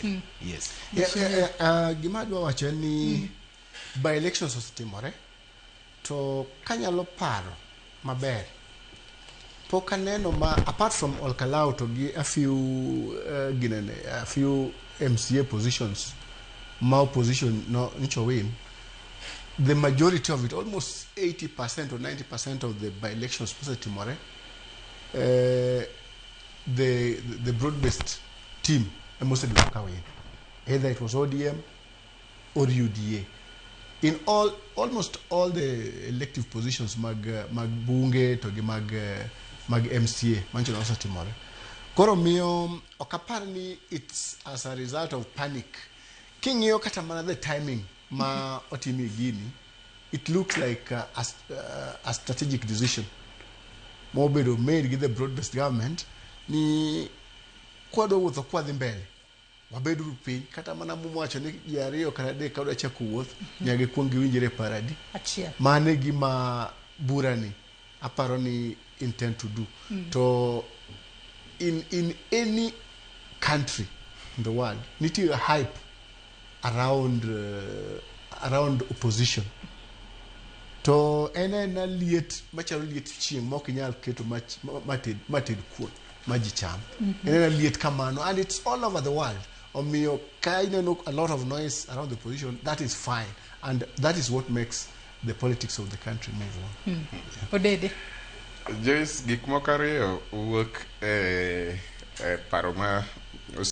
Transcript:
chien. Yes. Gima dwa wacho ni by elections osetimore to kanyalo paro maber pok aneno ma apart from Olkalau to gi a few MCA positions ma opposition no nicho win, the majority of it, almost 80% or 90% of the by-elections posetimore, the broad-based team mostly win. Either it was ODM or UDA. In almost all the elective positions, mag bunge to mag MCA, mancho also timore. Koro miyo okaparni it's as a result of panic. King'iyo kata mana the timing ma otimi gini, it looks like a strategic decision. Mobedo made with the broad-based government ni kwado wuotho kwadhi mbele. Wabedo piny kata mana mumwacho ni yiero kata de ka chako wuoth nyage kuongi winjire paradi. Mane gima burani aparo ni intend to do. To in any country in the world, niti a hype around opposition. To ena liet machalo liet chieng mok inyal keto mated kuon majicham. Ena liet kamano, and it's all over the world. Omiyo ka ineno a lot of noise around the opposition, that is fine, and that is what makes the politics of the country move on. Joyce, gik moko ariyo wuok paro